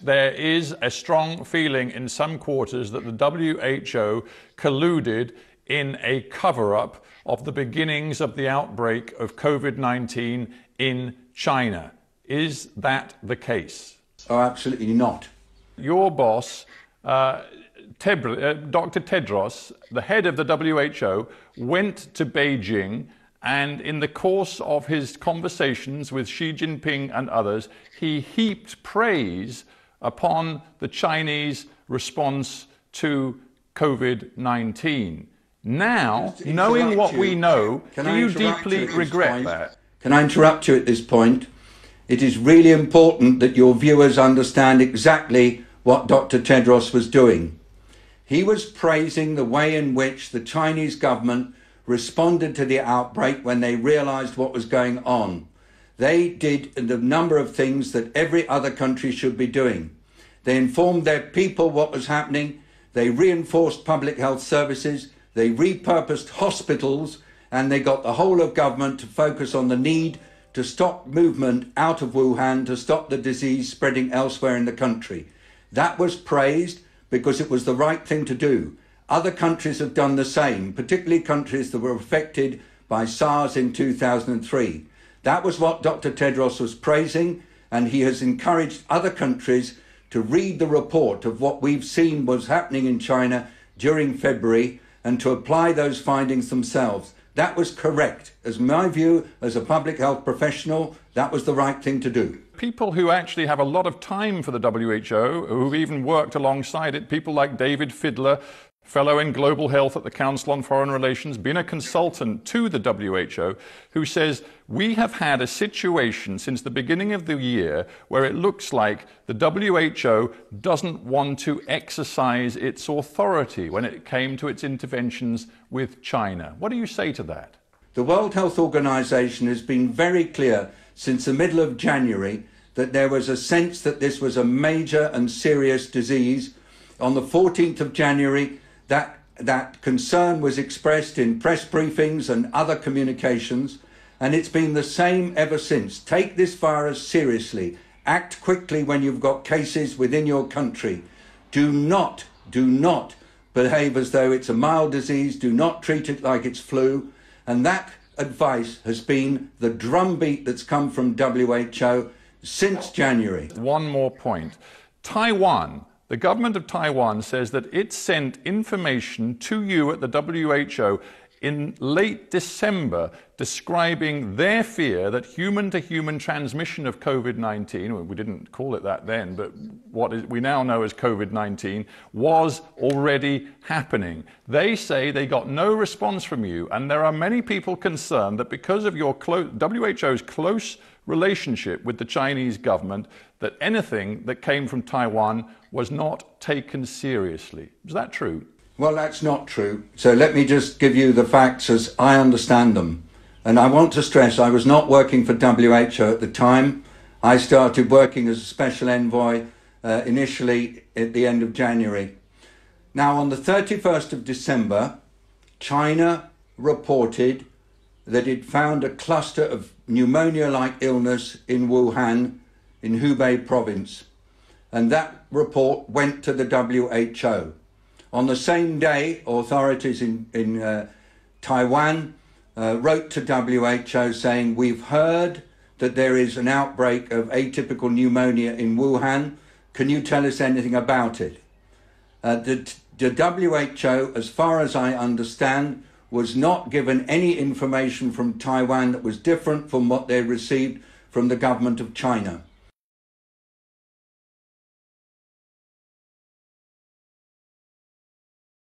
There is a strong feeling in some quarters that the WHO colluded in a cover-up of the beginnings of the outbreak of COVID-19 in China. Is that the case? Oh, absolutely not. Your boss, Dr. Tedros, the head of the WHO, went to Beijing, and in the course of his conversations with Xi Jinping and others, he heaped praise upon the Chinese response to COVID-19. Now, knowing what we know, do you deeply regret that? Can I interrupt you at this point? It is really important that your viewers understand exactly what Dr. Tedros was doing. He was praising the way in which the Chinese government responded to the outbreak when they realized what was going on. They did the number of things that every other country should be doing. They informed their people what was happening. They reinforced public health services. They repurposed hospitals, and they got the whole of government to focus on the need to stop movement out of Wuhan, to stop the disease spreading elsewhere in the country. That was praised because it was the right thing to do. Other countries have done the same, particularly countries that were affected by SARS in 2003. That was what Dr. Tedros was praising, and he has encouraged other countries to read the report of what we've seen was happening in China during February and to apply those findings themselves. That was correct. As my view, as a public health professional, that was the right thing to do. People who actually have a lot of time for the WHO, who've even worked alongside it, people like David Fidler, fellow in global health at the Council on Foreign Relations, been a consultant to the WHO, who says we have had a situation since the beginning of the year where it looks like the WHO doesn't want to exercise its authority when it came to its interventions with China. What do you say to that? The World Health Organization has been very clear since the middle of January that there was a sense that this was a major and serious disease. On the 14th of January, that concern was expressed in press briefings and other communications, and it's been the same ever since. Take this virus seriously. Act quickly when you've got cases within your country. Do not behave as though it's a mild disease. Do not treat it like it's flu. And that advice has been the drumbeat that's come from WHO since January. One more point. Taiwan. The government of Taiwan says that it sent information to you at the WHO in late December describing their fear that human-to-human transmission of COVID-19, we didn't call it that then, but we now know as COVID-19, was already happening. They say they got no response from you, and there are many people concerned that because of your WHO's close relationship with the Chinese government, that anything that came from Taiwan was not taken seriously. Is that true? Well, that's not true. So let me just give you the facts as I understand them. And I want to stress I was not working for WHO at the time. I started working as a special envoy initially at the end of January. Now, on the 31st of December, China reported that it found a cluster of pneumonia-like illness in Wuhan, in Hubei province. And that report went to the WHO. On the same day, authorities in Taiwan wrote to WHO saying, we've heard that there is an outbreak of atypical pneumonia in Wuhan. Can you tell us anything about it? The WHO, as far as I understand, was not given any information from Taiwan that was different from what they received from the government of China.